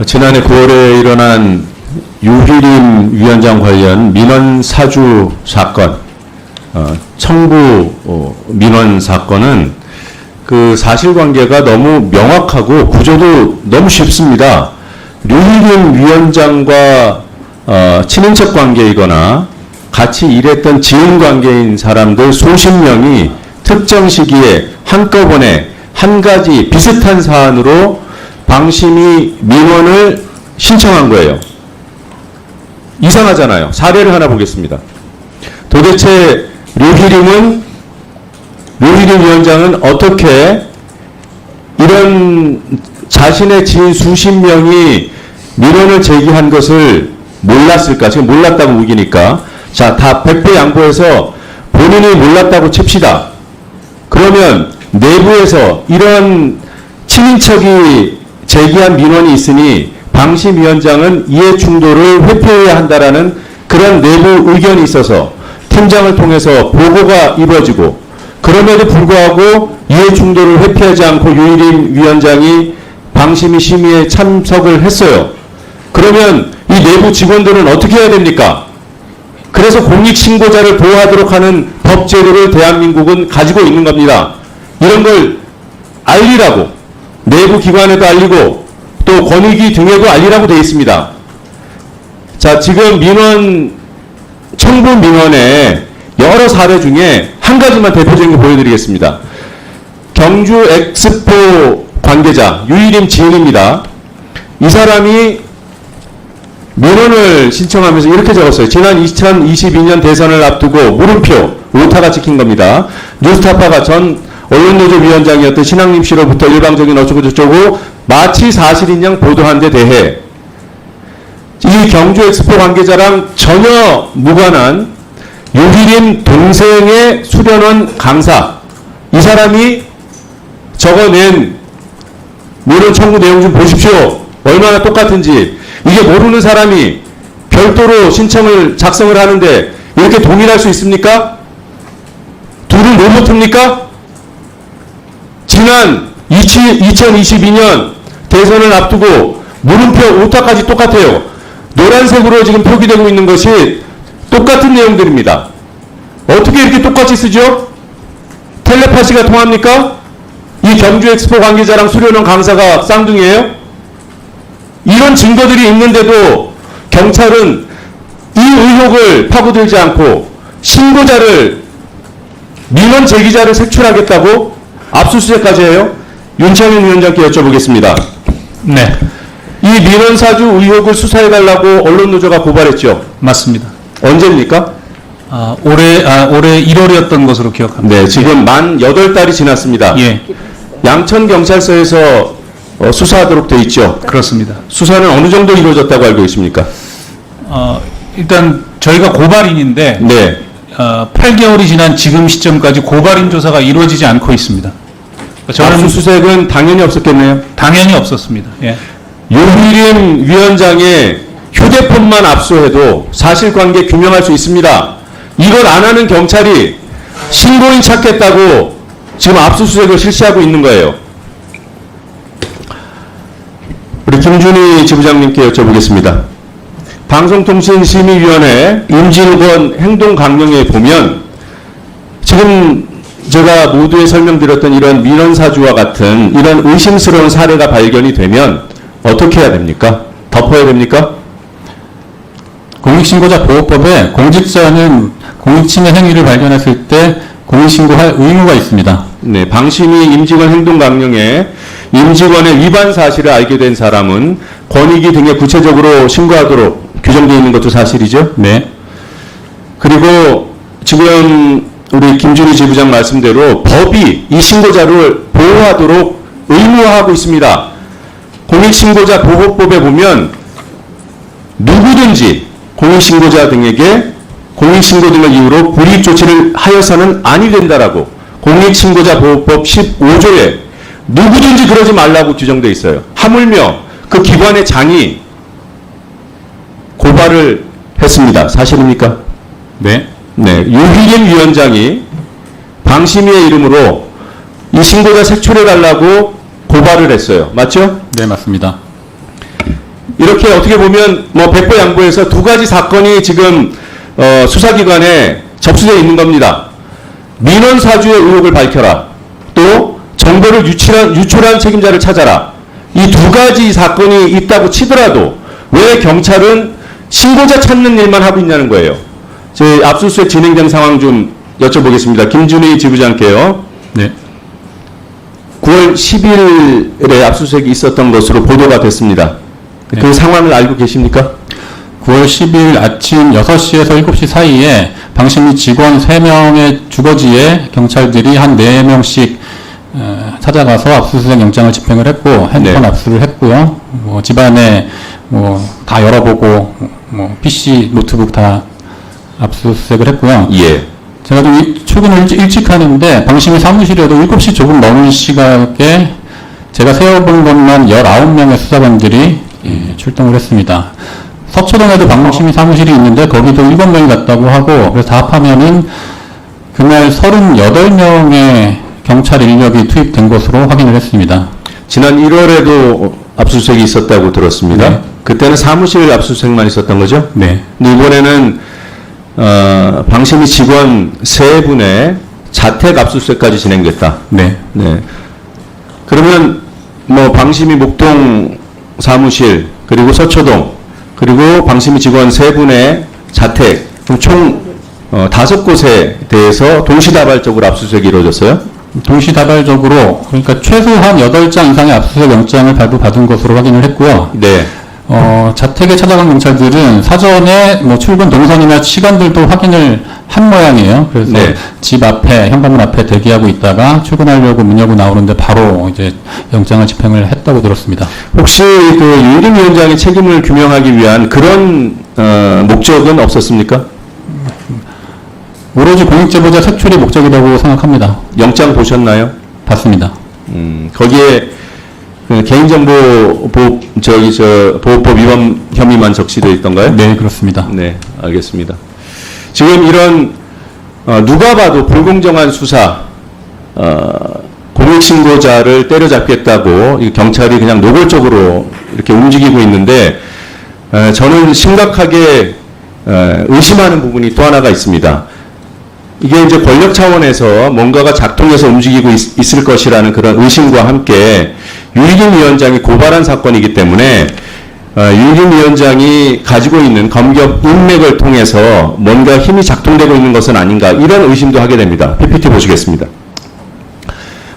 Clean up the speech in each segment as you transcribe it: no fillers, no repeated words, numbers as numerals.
지난해 9월에 일어난 유희림 위원장 관련 민원 사주 사건, 청구 민원 사건은 그 사실관계가 너무 명확하고 구조도 너무 쉽습니다. 유희림 위원장과 친인척 관계이거나 같이 일했던 지인 관계인 사람들 수십 명이 특정 시기에 한꺼번에 한 가지 비슷한 사안으로 방심위 민원을 신청한 거예요. 이상하잖아요. 사례를 하나 보겠습니다. 도대체 류희림 위원장은 어떻게 이런 자신의 지인 수십 명이 민원을 제기한 것을 몰랐을까? 지금 몰랐다고 우기니까. 자, 다 100배 양보해서 본인이 몰랐다고 칩시다. 그러면 내부에서 이런 친인척이 제기한 민원이 있으니 방심위원장은 이해 충돌을 회피해야 한다라는 그런 내부 의견이 있어서 팀장을 통해서 보고가 이루어지고, 그럼에도 불구하고 이해 충돌을 회피하지 않고 유희림 위원장이 방심위 심의에 참석을 했어요. 그러면 이 내부 직원들은 어떻게 해야 됩니까? 그래서 공익신고자를 보호하도록 하는 법 제도를 대한민국은 가지고 있는 겁니다. 이런 걸 알리라고, 내부 기관에도 알리고 또 권익위 등에도 알리라고 되어 있습니다. 자, 지금 청구 민원의 여러 사례 중에 한 가지만 대표적인 거 보여드리겠습니다. 경주 엑스포 관계자 유희림 지인입니다. 이 사람이 민원을 신청하면서 이렇게 적었어요. 지난 2022년 대선을 앞두고 물음표, 오타가 찍힌 겁니다. 뉴스타파가 전 언론노조 위원장이었던 신학림 씨로부터 일방적인 어쩌고저쩌고 마치 사실인 양 보도한 데 대해 이 경주 엑스포 관계자랑 전혀 무관한 유희림 동생의 수련원 강사, 이 사람이 적어낸 민원 청구 내용 좀 보십시오. 얼마나 똑같은지. 이게 모르는 사람이 별도로 신청을 작성을 하는데 이렇게 동일할 수 있습니까? 둘은 로봇입니까? 지난 2022년 대선을 앞두고 물음표 오타까지 똑같아요. 노란색으로 지금 표기되고 있는 것이 똑같은 내용들입니다. 어떻게 이렇게 똑같이 쓰죠? 텔레파시가 통합니까? 이 경주 엑스포 관계자랑 수련원 강사가 쌍둥이에요? 이런 증거들이 있는데도 경찰은 이 의혹을 파고들지 않고 신고자를, 민원 제기자를 색출하겠다고 압수수색까지 해요? 윤창현 위원장께 여쭤보겠습니다. 네, 이 민원 사주 의혹을 수사해달라고 언론노조가 고발했죠? 맞습니다. 언제입니까? 올해 1월이었던 것으로 기억합니다. 네, 지금 만 8달이 지났습니다. 예, 양천경찰서에서 수사하도록 돼 있죠? 그렇습니다. 수사는 어느 정도 이루어졌다고 알고 있습니까? 일단 저희가 고발인인데 네. 8개월이 지난 지금 시점까지 고발인 조사가 이루어지지 않고 있습니다. 저는 압수수색은 당연히 없었겠네요. 당연히 없었습니다. 예. 유희림 위원장의 휴대폰만 압수해도 사실관계 규명할 수 있습니다. 이걸 안 하는 경찰이 신고인 찾겠다고 지금 압수수색을 실시하고 있는 거예요. 우리 김준희 지부장님께 여쭤보겠습니다. 방송통신심의위원회 임진권 행동강령에 보면 지금 제가 모두에 설명드렸던 이런 민원사주와 같은 이런 의심스러운 사례가 발견이 되면 어떻게 해야 됩니까? 덮어야 됩니까? 공익신고자 보호법에 공직자는 공익침해 행위를 발견했을 때 공익신고할 의무가 있습니다. 네, 방심위 임직원 행동강령에 임직원의 위반 사실을 알게 된 사람은 권익위 등에 구체적으로 신고하도록 규정되어 있는 것도 사실이죠? 네. 그리고 지금 우리 김준희 지부장 말씀대로 법이 이 신고자를 보호하도록 의무화하고 있습니다. 공익신고자 보호법에 보면 누구든지 공익신고자 등에게 공익신고 등을 이유로 불이익 조치를 하여서는 아니 된다라고 공익신고자 보호법 15조에 누구든지 그러지 말라고 규정되어 있어요. 하물며 그 기관의 장이 고발을 했습니다. 사실입니까? 네. 네, 유희림 위원장이 방심위의 이름으로 이 신고자 색출해달라고 고발을 했어요. 맞죠? 네, 맞습니다. 이렇게 어떻게 보면 뭐 백보 양보해서 두 가지 사건이 지금 수사기관에 접수되어 있는 겁니다. 민원 사주의 의혹을 밝혀라. 또 정보를 유출한 책임자를 찾아라. 이 두 가지 사건이 있다고 치더라도 왜 경찰은 신고자 찾는 일만 하고 있냐는 거예요. 저희 압수수색 진행된 상황 좀 여쭤보겠습니다. 김준희 지부장께요. 네. 9월 10일에 압수수색이 있었던 것으로 보도가 됐습니다. 네. 그 상황을 알고 계십니까? 9월 10일 아침 6시에서 7시 사이에 방심리 직원 3명의 주거지에 경찰들이 한 4명씩 찾아가서 압수수색 영장을 집행을 했고 핸드폰 네. 압수를 했고요. 뭐 집안에 뭐 다 열어보고 뭐 PC, 노트북 다 압수수색을 했고요. 예. 제가 좀 출근을 일찍 하는데 방심리 사무실에도 7시 조금 넘은 시각에 제가 세어본 것만 19명의 수사관들이 출동을 했습니다. 서초동에도 방심리 사무실이 있는데 거기도 7명이 갔다고 하고 그래서 다 합하면은 그날 38명의 경찰 인력이 투입된 것으로 확인을 했습니다. 지난 1월에도 압수수색이 있었다고 들었습니다. 네. 그때는 사무실 압수수색만 있었던 거죠? 네. 근데 이번에는 방심위 직원 3분의 자택 압수수색까지 진행됐다. 네. 네. 그러면 뭐 방심위 목동 사무실 그리고 서초동 그리고 방심위 직원 3분의 자택 그럼 총 5곳에 대해서 동시다발적으로 압수수색이 이루어졌어요? 동시다발적으로 그러니까 최소한 8장 이상의 압수수색 영장을 발부받은 것으로 확인을 했고요. 네. 자택에 찾아간 경찰들은 사전에 뭐 출근 동선이나 시간들도 확인을 한 모양이에요. 그래서 네. 집 앞에, 현관문 앞에 대기하고 있다가 출근하려고 문 열고 나오는데 바로 이제 영장을 집행을 했다고 들었습니다. 혹시 그 유일임 위원장의 책임을 규명하기 위한 그런 목적은 없었습니까? 오로지 공익제보자 색출이 목적이라고 생각합니다. 영장 보셨나요? 봤습니다. 거기에 그 개인정보보호법 위반 혐의만 적시되어 있던가요? 네, 그렇습니다. 네, 알겠습니다. 지금 이런 누가 봐도 불공정한 수사, 공익신고자를 때려잡겠다고 이 경찰이 그냥 노골적으로 이렇게 움직이고 있는데 저는 심각하게 의심하는 부분이 또 하나가 있습니다. 이게 이제 권력 차원에서 뭔가가 작동해서 움직이고 있을 것이라는 그런 의심과 함께 유일임 위원장이 고발한 사건이기 때문에 유일임 위원장이 가지고 있는 검경 인맥을 통해서 뭔가 힘이 작동되고 있는 것은 아닌가 이런 의심도 하게 됩니다. PPT 보시겠습니다.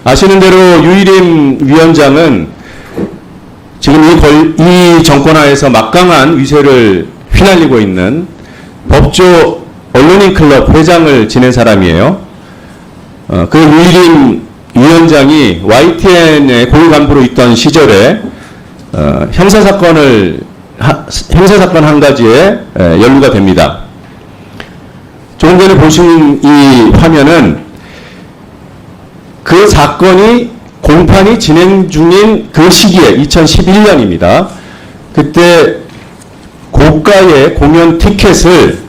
아시는 대로 유일임 위원장은 지금 이 정권하에서 막강한 위세를 휘날리고 있는 법조 언론인 클럽 회장을 지낸 사람이에요. 그 유일임 위원장이 YTN의 고위 간부로 있던 시절에 형사사건 한 가지에 연루가 됩니다. 조금 전에 보신 이 화면은 그 사건이 공판이 진행 중인 그 시기에 2011년입니다. 그때 고가의 공연 티켓을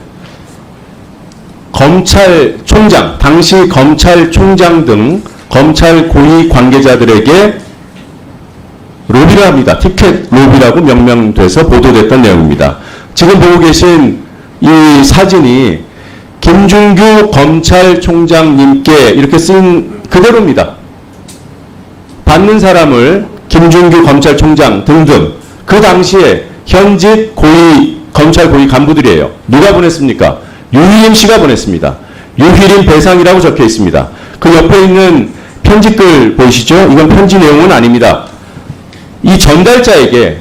검찰총장, 당시 검찰총장 등 검찰 고위 관계자들에게 로비를 합니다. 티켓 로비라고 명명돼서 보도됐던 내용입니다. 지금 보고 계신 이 사진이 김준규 검찰총장님께 이렇게 쓴 그대로입니다. 받는 사람을 김준규 검찰총장 등등 그 당시에 현직 검찰 고위 간부들이에요. 누가 보냈습니까? 유희림 씨가 보냈습니다. 유희림 배상이라고 적혀 있습니다. 그 옆에 있는 편지글 보이시죠? 이건 편지 내용은 아닙니다. 이 전달자에게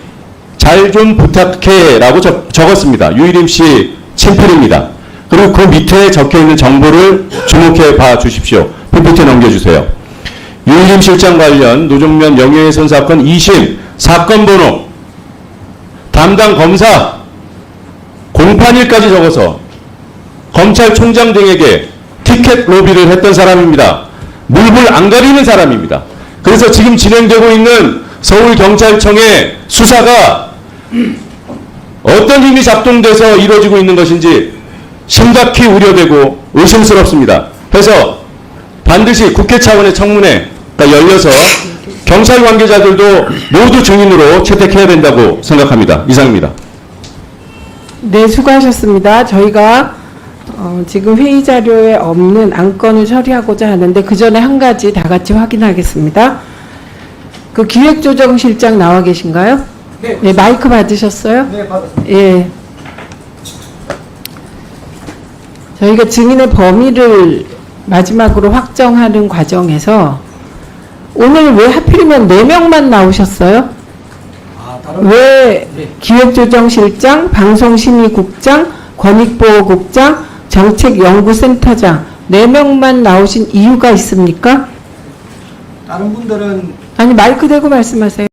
잘 좀 부탁해 라고 적었습니다. 유희림 씨 친필입니다. 그리고 그 밑에 적혀 있는 정보를 주목해 봐 주십시오. PPT 넘겨주세요. 유희림 실장 관련 노정면 명예훼손 사건 2심 사건 번호 담당 검사 공판일까지 적어서 검찰총장 등에게 티켓 로비를 했던 사람입니다. 물불 안 가리는 사람입니다. 그래서 지금 진행되고 있는 서울경찰청의 수사가 어떤 힘이 작동돼서 이루어지고 있는 것인지 심각히 우려되고 의심스럽습니다. 그래서 반드시 국회 차원의 청문회가 열려서 경찰 관계자들도 모두 증인으로 채택해야 된다고 생각합니다. 이상입니다. 네, 수고하셨습니다. 저희가 지금 회의 자료에 없는 안건을 처리하고자 하는데 그 전에 한 가지 다 같이 확인하겠습니다. 그 기획조정실장 나와 계신가요? 네. 마이크 받으셨어요? 네, 받았습니다. 예. 저희가 증인의 범위를 마지막으로 확정하는 과정에서 오늘 왜 하필이면 4명만 나오셨어요? 왜 기획조정실장, 방송심의국장, 권익보호국장, 정책연구센터장 4명만 나오신 이유가 있습니까? 다른 분들은 아니 마이크 대고 말씀하세요.